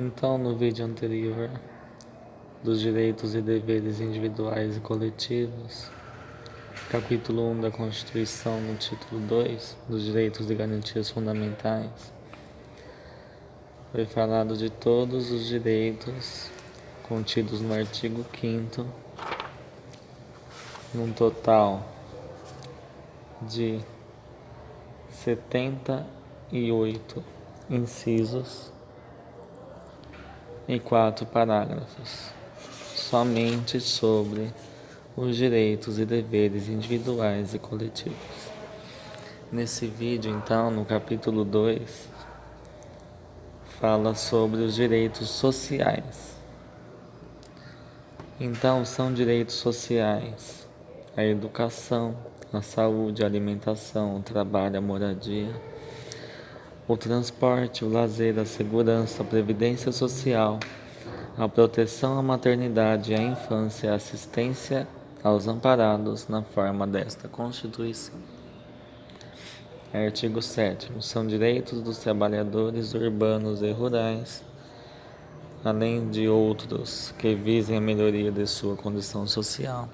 Então, no vídeo anterior, dos direitos e deveres individuais e coletivos, capítulo 1 da Constituição, no título 2, dos direitos e garantias fundamentais, foi falado de todos os direitos contidos no artigo 5º, num total de 78 incisos e 4 parágrafos, somente sobre os direitos e deveres individuais e coletivos. Nesse vídeo, então, no capítulo 2, fala sobre os direitos sociais. Então, são direitos sociais: a educação, a saúde, a alimentação, o trabalho, a moradia, o transporte, o lazer, a segurança, a previdência social, a proteção à maternidade e à infância e a assistência aos amparados na forma desta Constituição. Artigo 7º. São direitos dos trabalhadores urbanos e rurais, além de outros que visem a melhoria de sua condição social.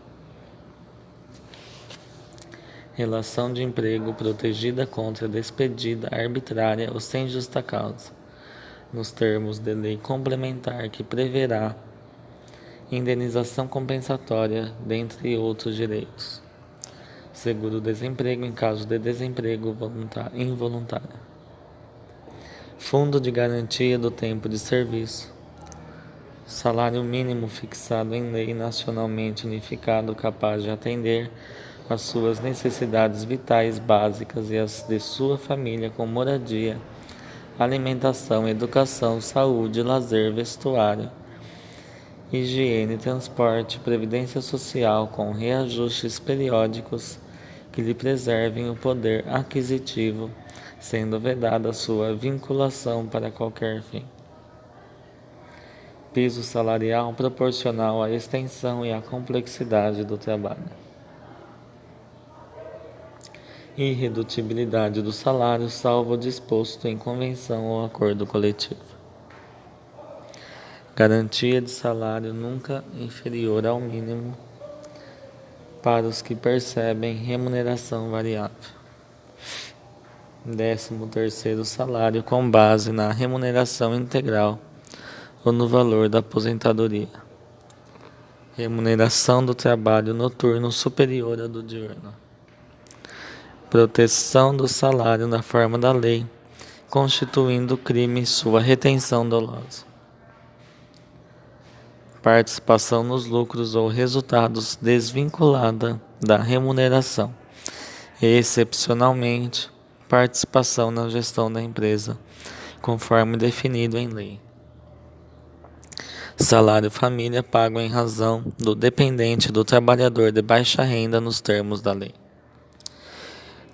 Relação de emprego protegida contra despedida arbitrária ou sem justa causa, nos termos de lei complementar que preverá indenização compensatória, dentre outros direitos. Seguro-desemprego em caso de desemprego involuntário. Fundo de garantia do tempo de serviço. Salário mínimo fixado em lei nacionalmente unificado capaz de atender às suas necessidades vitais básicas e as de sua família com moradia, alimentação, educação, saúde, lazer, vestuário, higiene, transporte, previdência social com reajustes periódicos que lhe preservem o poder aquisitivo, sendo vedada sua vinculação para qualquer fim. Piso salarial proporcional à extensão e à complexidade do trabalho. Irredutibilidade do salário, salvo o disposto em convenção ou acordo coletivo. Garantia de salário nunca inferior ao mínimo para os que percebem remuneração variável. 13º salário com base na remuneração integral ou no valor da aposentadoria. Remuneração do trabalho noturno superior à do diurno. Proteção do salário na forma da lei, constituindo crime sua retenção dolosa. Participação nos lucros ou resultados desvinculada da remuneração. E, excepcionalmente, participação na gestão da empresa, conforme definido em lei. Salário família pago em razão do dependente do trabalhador de baixa renda nos termos da lei.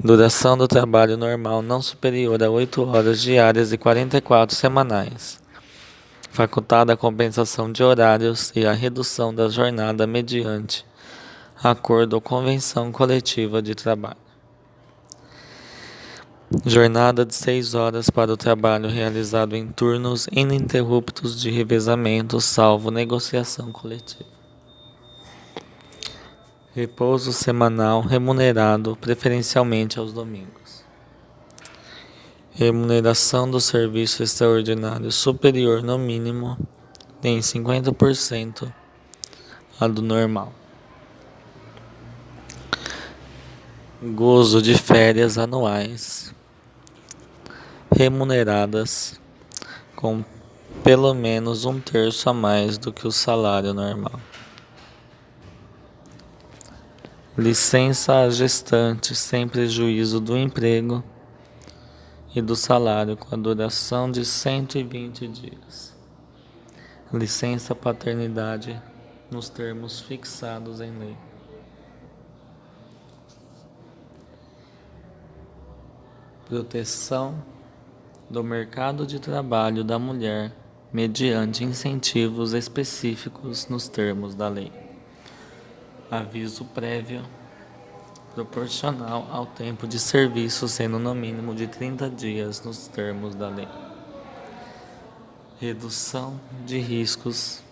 Duração do trabalho normal não superior a 8 horas diárias e 44 semanais. Facultada a compensação de horários e a redução da jornada mediante acordo ou convenção coletiva de trabalho. Jornada de 6 horas para o trabalho realizado em turnos ininterruptos de revezamento, salvo negociação coletiva. Repouso semanal remunerado, preferencialmente aos domingos. Remuneração do serviço extraordinário superior no mínimo em 50% a do normal. Gozo de férias anuais remuneradas com pelo menos 1/3 a mais do que o salário normal. Licença à gestante sem prejuízo do emprego e do salário com a duração de 120 dias. Licença paternidade nos termos fixados em lei. Proteção do mercado de trabalho da mulher mediante incentivos específicos nos termos da lei. Aviso prévio proporcional ao tempo de serviço, sendo no mínimo de 30 dias nos termos da lei. Redução de riscos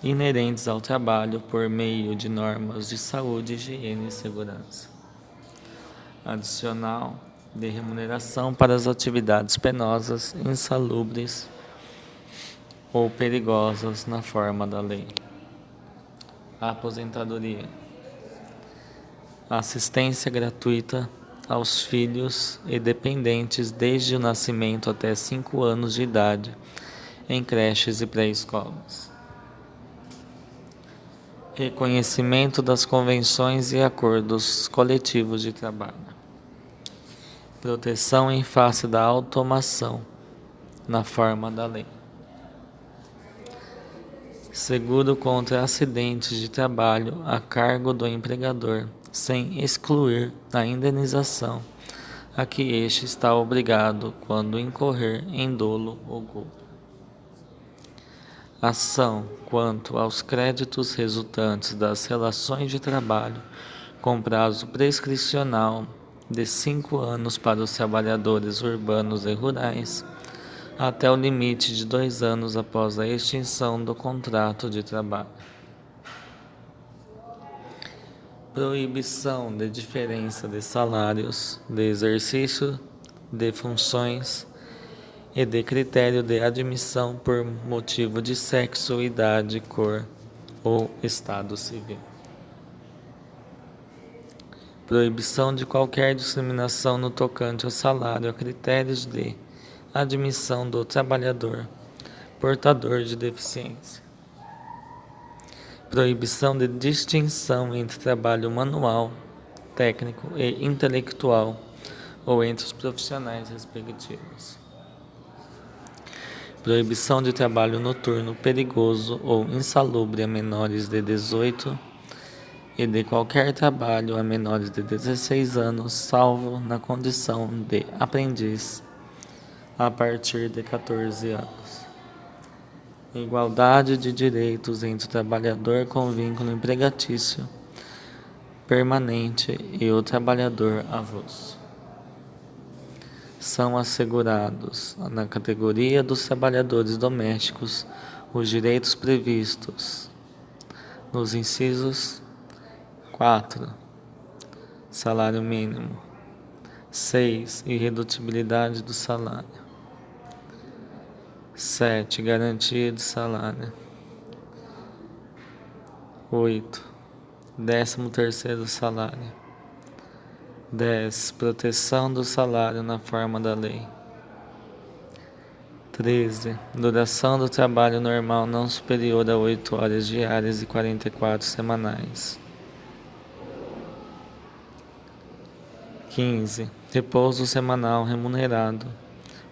inerentes ao trabalho por meio de normas de saúde, higiene e segurança. Adicional de remuneração para as atividades penosas, insalubres ou perigosas na forma da lei. Aposentadoria. Assistência gratuita aos filhos e dependentes desde o nascimento até 5 anos de idade em creches e pré-escolas. Reconhecimento das convenções e acordos coletivos de trabalho. Proteção em face da automação na forma da lei. Seguro contra acidentes de trabalho a cargo do empregador, sem excluir a indenização a que este está obrigado quando incorrer em dolo ou culpa. Ação quanto aos créditos resultantes das relações de trabalho com prazo prescricional de 5 anos para os trabalhadores urbanos e rurais, até o limite de 2 anos após a extinção do contrato de trabalho. Proibição de diferença de salários, de exercício de funções e de critério de admissão por motivo de sexo, idade, cor ou estado civil. Proibição de qualquer discriminação no tocante ao salário a critérios de admissão do trabalhador portador de deficiência. Proibição de distinção entre trabalho manual, técnico e intelectual ou entre os profissionais respectivos. Proibição de trabalho noturno perigoso ou insalubre a menores de 18 e de qualquer trabalho a menores de 16 anos, salvo na condição de aprendiz a partir de 14 anos. Igualdade de direitos entre o trabalhador com vínculo empregatício permanente e o trabalhador avulso. São assegurados, na categoria dos trabalhadores domésticos, os direitos previstos nos incisos 4. Salário mínimo. 6. Irredutibilidade do salário. 7. Garantia de salário. 8. 13º salário. 10. Proteção do salário na forma da lei. 13. Duração do trabalho normal não superior a 8 horas diárias e 44 semanais. 15. Repouso semanal remunerado,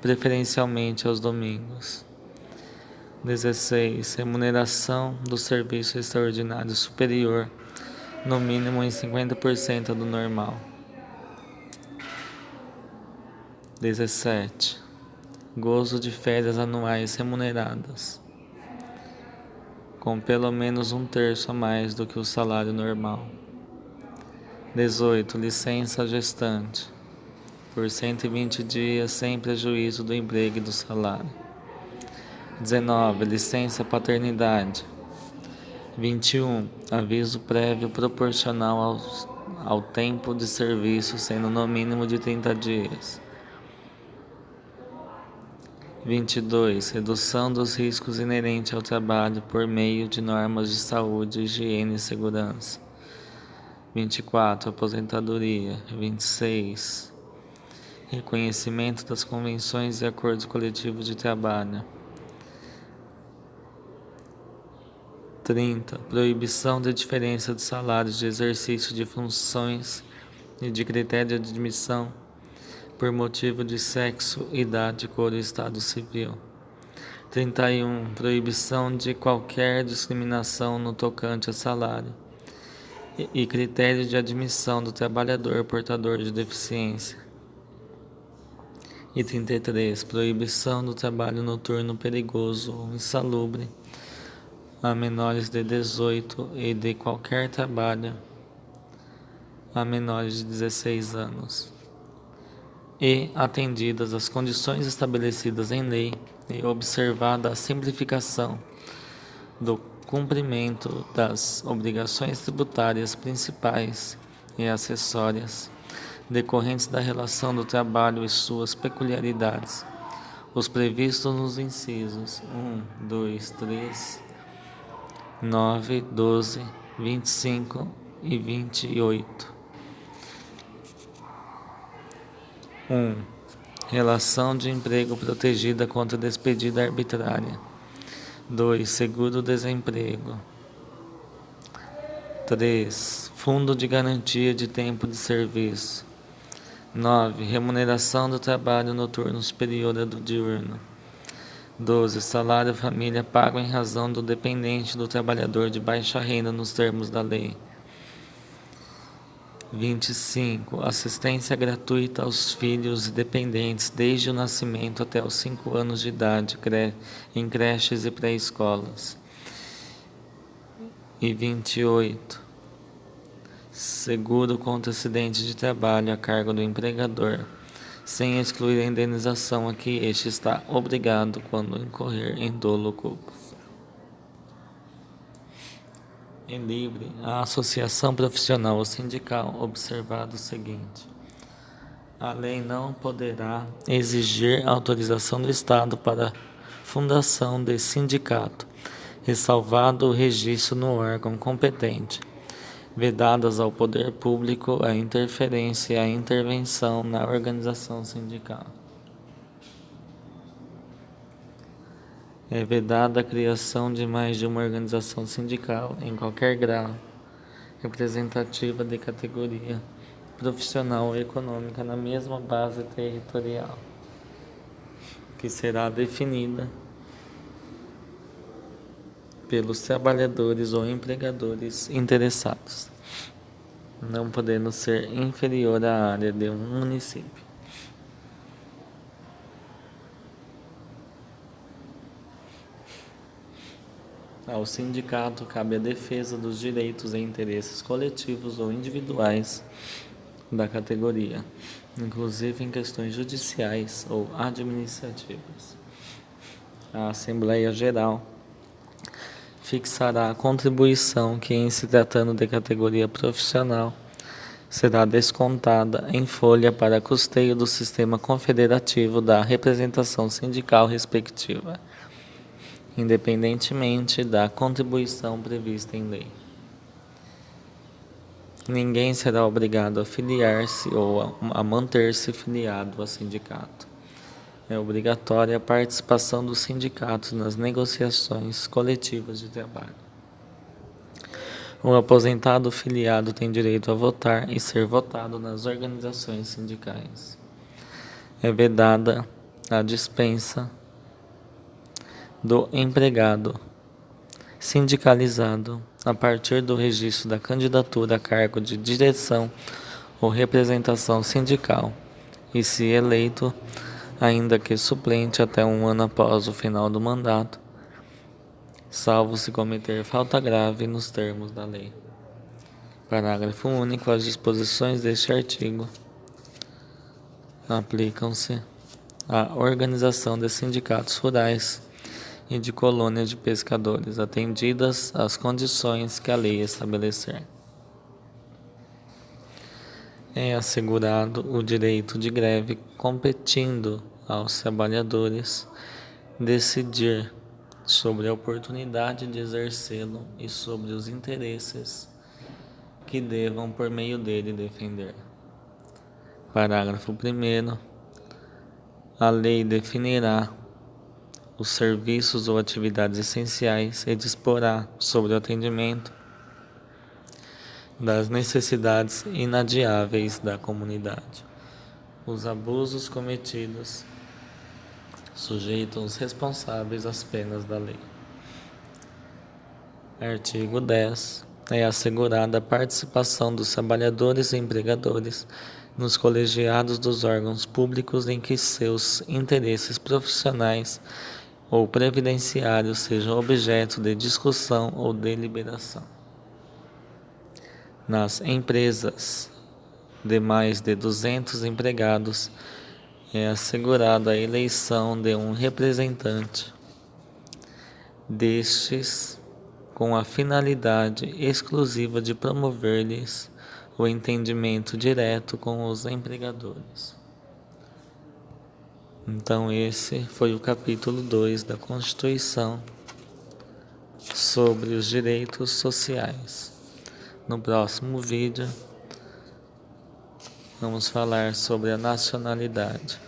preferencialmente aos domingos. 16. Remuneração do serviço extraordinário superior, no mínimo em 50% do normal. 17. Gozo de férias anuais remuneradas, com pelo menos 1/3 a mais do que o salário normal. 18. Licença gestante, por 120 dias, sem prejuízo do emprego e do salário. 19. Licença paternidade. 21. Aviso prévio proporcional ao tempo de serviço, sendo no mínimo de 30 dias. 22. Redução dos riscos inerentes ao trabalho por meio de normas de saúde, higiene e segurança. 24. Aposentadoria. 26. Reconhecimento das convenções e acordos coletivos de trabalho. 30. Proibição de diferença de salários de exercício de funções e de critério de admissão por motivo de sexo, idade, cor e estado civil. 31. Proibição de qualquer discriminação no tocante a salário e critério de admissão do trabalhador portador de deficiência. E 33. Proibição do trabalho noturno perigoso ou insalubre a menores de 18 e de qualquer trabalho a menores de 16 anos. E, atendidas as condições estabelecidas em lei, e observada a simplificação do cumprimento das obrigações tributárias principais e acessórias decorrentes da relação do trabalho e suas peculiaridades, os previstos nos incisos 1, 2, 3, 9, 12, 25 e 28. 1. Relação de emprego protegida contra despedida arbitrária. 2. Seguro-desemprego. 3. Fundo de garantia de tempo de serviço. 9. Remuneração do trabalho noturno superior ao do diurno. 12. Salário família pago em razão do dependente do trabalhador de baixa renda nos termos da lei. 25. Assistência gratuita aos filhos e dependentes desde o nascimento até os 5 anos de idade em creches e pré-escolas. E 28. Seguro contra acidente de trabalho a cargo do empregador, sem excluir a indenização a que este está obrigado quando incorrer em dolo ou culpa. Em livre, a associação profissional ou sindical observado o seguinte: a lei não poderá exigir autorização do Estado para fundação de sindicato, ressalvado o registro no órgão competente, vedadas ao poder público a interferência e a intervenção na organização sindical. É vedada a criação de mais de uma organização sindical em qualquer grau representativa de categoria profissional ou econômica na mesma base territorial, que será definida pelos trabalhadores ou empregadores interessados, não podendo ser inferior à área de um município. Ao sindicato cabe a defesa dos direitos e interesses coletivos ou individuais da categoria, inclusive em questões judiciais ou administrativas. A Assembleia Geral fixará a contribuição que, em se tratando de categoria profissional, será descontada em folha para custeio do sistema confederativo da representação sindical respectiva, independentemente da contribuição prevista em lei. Ninguém será obrigado a filiar-se ou a manter-se filiado a sindicato. É obrigatória a participação dos sindicatos nas negociações coletivas de trabalho. O aposentado filiado tem direito a votar e ser votado nas organizações sindicais. É vedada a dispensa do empregado sindicalizado a partir do registro da candidatura a cargo de direção ou representação sindical e, se eleito, ainda que suplente até 1 ano após o final do mandato, salvo se cometer falta grave nos termos da lei. Parágrafo único. As disposições deste artigo aplicam-se à organização de sindicatos rurais e de colônias de pescadores, atendidas as condições que a lei estabelecer. É assegurado o direito de greve, competindo aos trabalhadores decidir sobre a oportunidade de exercê-lo e sobre os interesses que devam por meio dele defender. Parágrafo 1º. A lei definirá os serviços ou atividades essenciais e disporá sobre o atendimento das necessidades inadiáveis da comunidade. Os abusos cometidos sujeitam os responsáveis às penas da lei. Artigo 10. É assegurada a participação dos trabalhadores e empregadores nos colegiados dos órgãos públicos em que seus interesses profissionais ou previdenciários sejam objeto de discussão ou deliberação. Nas empresas de mais de 200 empregados é assegurada a eleição de um representante destes com a finalidade exclusiva de promover-lhes o entendimento direto com os empregadores. Então esse foi o capítulo 2 da Constituição sobre os direitos sociais. No próximo vídeo vamos falar sobre a nacionalidade.